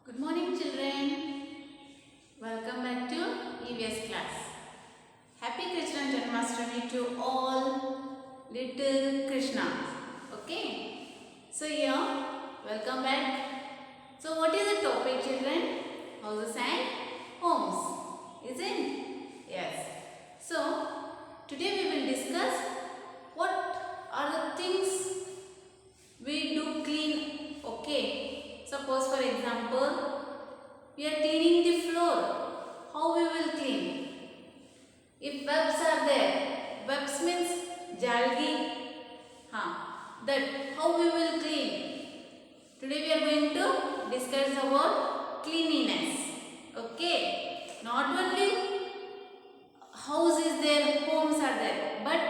Good morning, children. Welcome back to EVS class. Happy Krishna Janmashtami to all little Krishnas. Okay. So here, welcome back. So what is the topic, children? Houses and homes. Isn't? Yes. So today we will discuss what are the things we do clean. Okay. Suppose for example, we are cleaning the floor. How we will clean? If webs are there, webs means jalgi. That how we will clean? Today we are going to discuss about cleanliness. Okay. Not only house is there, homes are there, but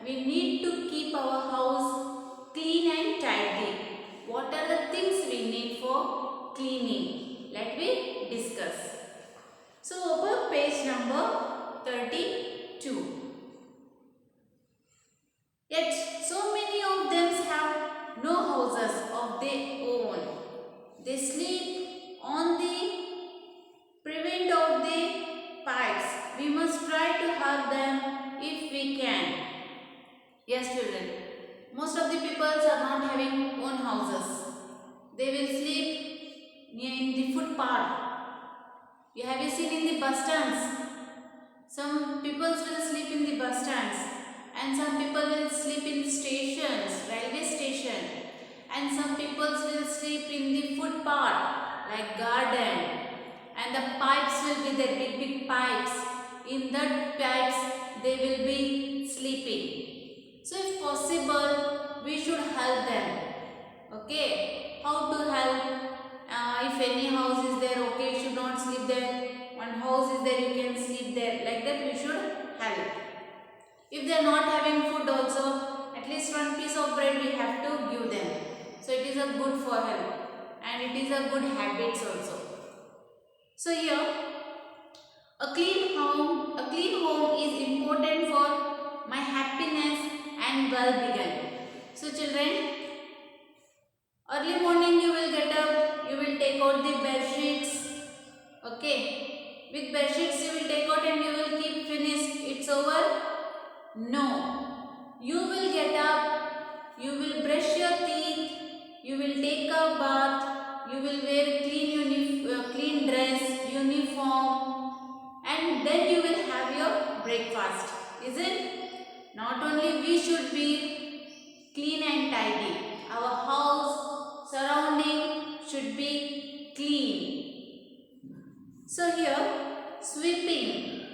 we need to keep our house clean and tidy. What are the things we need for cleaning? Let me discuss. So open page number 32. Yet so many of them have no houses of their own. They sleep on the prevent of the pipes. We must try to help them if we can. Yes, children. Most of the people are not having own houses. They will sleep near in the footpath. You have you seen in the bus stands? Some people will sleep in the bus stands, and some people will sleep in stations, railway station, and some people will sleep in the footpath like garden, and the pipes will be there, big pipes. In that pipes they will be sleeping. So if possible, we should help them. Okay, how to help? If any house is there, okay, you should not sleep there. One house is there, you can sleep there. Like that we should help. If they are not having food also, at least one piece of bread we have to give them. So it is a good for health and it is a good habits also. So here, a clean home is important for my happiness and well-being. So children, early morning you will get up, you will take out the bed sheets. Okay, with bed sheets you will take out and you will keep finished. It's over? No. You will get up, you will brush your teeth, you will take a bath, you will wear clean dress, uniform, and then you will have your breakfast. Is it? Not only we should be clean and tidy. Our house, surrounding should be clean. So here, sweeping.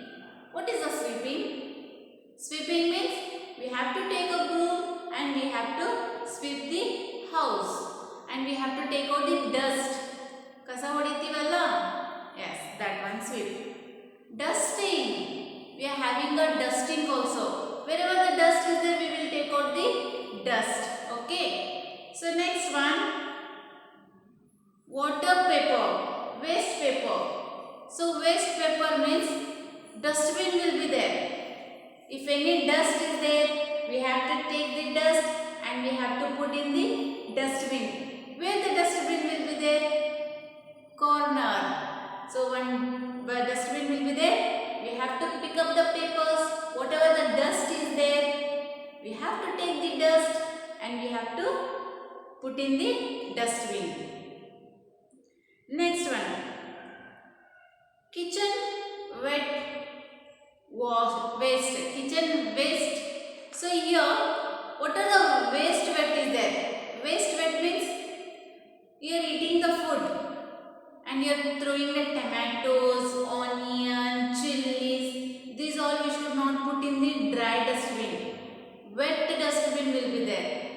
What is the sweeping? Sweeping means we have to take a broom and we have to sweep the house. And we have to take out the dust. Kasa hodittivalla? Yes, that one sweep. Dusting. We are having a dusting also. Wherever the dust is there, we will take out the dust. Okay. So next one, water paper, waste paper. So waste paper means dustbin will be there. If any dust is there, we have to take the dust and we have to put in the dustbin. Where the dustbin will be there? Corner. So when the dustbin will be there, we have to pick up the papers. Whatever the dust is there, we have to take the dust and we have to put in the dustbin. Next one, kitchen wet waste, kitchen waste. So here, what are the waste wet is there? Waste wet means you are eating the food and you are throwing the tomatoes, onion, chilies. These all we should not put in the dry dustbin. Wet dustbin will be there.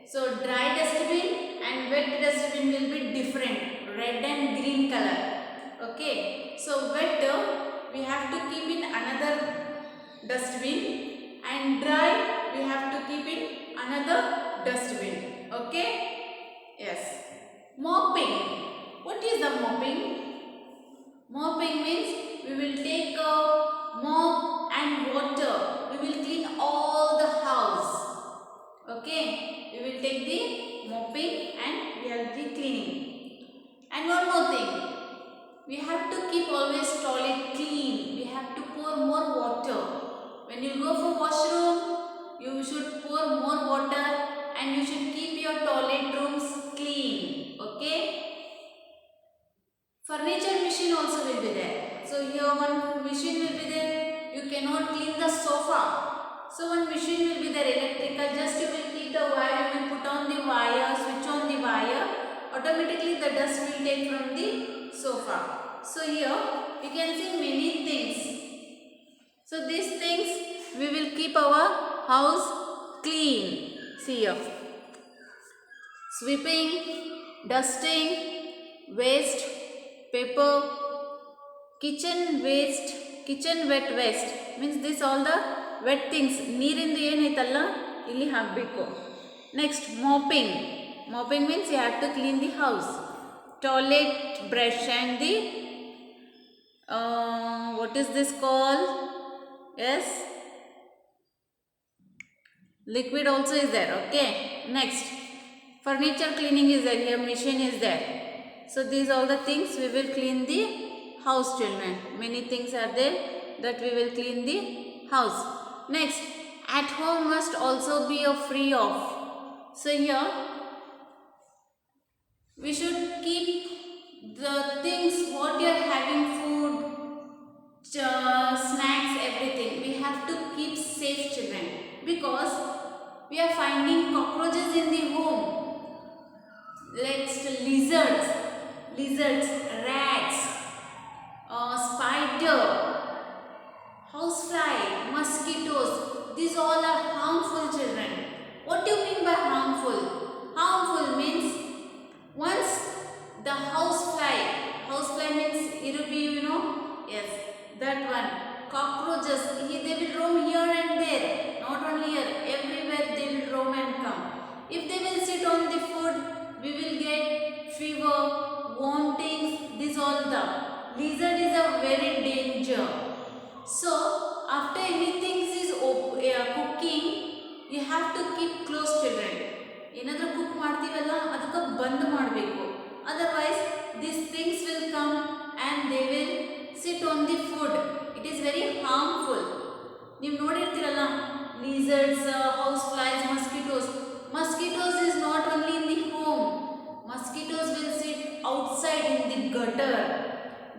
So dry dustbin and wet dustbin will be different, red and green color. Okay. So wet we have to keep in another dustbin and dry we have to keep in another dustbin. Okay. Yes. Mopping. What is the mopping? Mopping means we will take a mop and water. We will clean all the house. Okay. We will take the mopping and we will be cleaning. And one more thing. we have to keep always toilet clean. We have to pour more water. When you go for washroom, you should pour more water and you should keep your toilet rooms clean. Okay. Furniture machine also will be there. So here one machine will be there. You cannot clean the sofa. So one machine will be there, electrical. Just you will keep the wire. You will put on the wire, switch on the wire. Automatically the dust will take from the sofa. So here you can see many things. So these things we will keep our house clean. See here. Sweeping, dusting, waste, paper, kitchen waste, kitchen wet waste. Means this all the wet things. ನೀರಿಂದು ಏನೈತಲ್ಲ ಇಲ್ಲಿ ಹಾಕಬೇಕು. Next mopping. Mopping means you have to clean the house. Toilet brush and the what is this called? Yes, liquid also is there. Okay. Next furniture cleaning is there. Here machine is there. So these all the things we will clean the house, children. Many things are there that we will clean the house. Next, at home must also be a free of. So here we should keep the things what you are having, food, snacks, everything. We have to keep safe, children, because we are finding cockroaches in the home. Next, lizards, rats, spider, housefly, mosquitoes. These all are harmful, children. What do you mean by harmful? Harmful means once the housefly means irubi, you know? Yes, that one. Cockroaches, they will roam here and there. Not only here, everywhere they will roam and come. If they will sit on the food, we will get fever, vomitings. This all the lizard is a very danger. So after anything is cooking, you have to keep close, children. ಏನಾದರೂ cook ಮಾಡ್ತೀವಲ್ಲ ಅದಕ್ಕೆ ಬಂದ್ ಮಾಡಬೇಕು. Otherwise these things will come and they will sit on the food. It is very harmful. ನೀವು ನೋಡಿರ್ತೀರಲ್ಲ, lizards, houseflies, mosquitoes is not only in the home. Mosquitoes will sit outside in the gutter.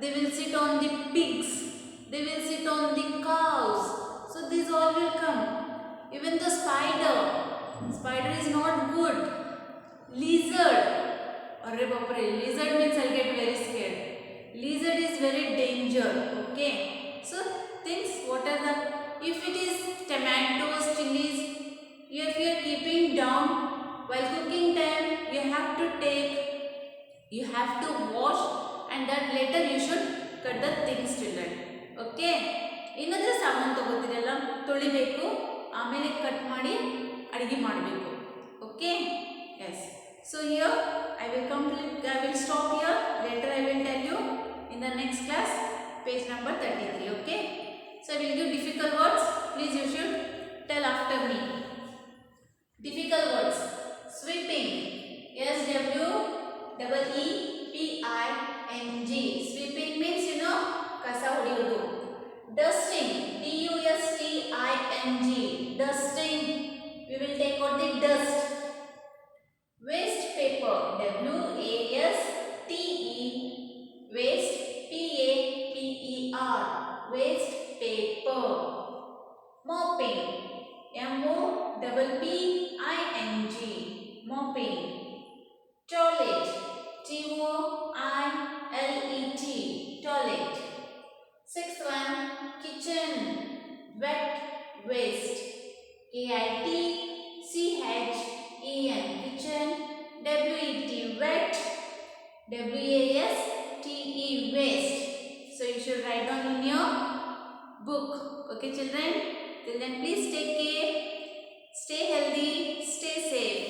They will sit on the pigs. They will sit on the cows. So these all will come. Even the spider is not good. Lizard, arre bapre, lizard means I'll get very scared. Lizard is very danger. Okay. So things, what are the, if it is tomatoes, chilies, if you are keeping down while cooking time, you have to wash, and that later you should cut the things, children. Okay. ಏನಾದರೂ ಸಾಮಾನು ತಗೋತೀರಲ್ಲ ತೊಳಿಬೇಕು, ಆಮೇಲೆ cut ಮಾಡಿ ಅಡಿಗೆ ಮಾಡಬೇಕು. Okay. Yes. So here I will stop here. Later I will tell you in the next class, page number 33. Okay. So I will give difficult words. Please you should tell after me. Difficult words. Sweeping. SWEEPING. Sweeping means kasa ಹೊಡೆಯೋದು. Dusting. DUSTING. Dusting. We will take out the dust. Waste paper. WASTE. Waste. PAPER. Waste paper. Mopping. MOPPING. Mopping. Toilet. TOILET. Toilet. Sixth one, kitchen. Wet waste. KITCHEN. Kitchen. WET. Wet. WASTE. Waste. So you should write down in your book. Okay, children? Till then, please take care. Stay healthy. Stay safe.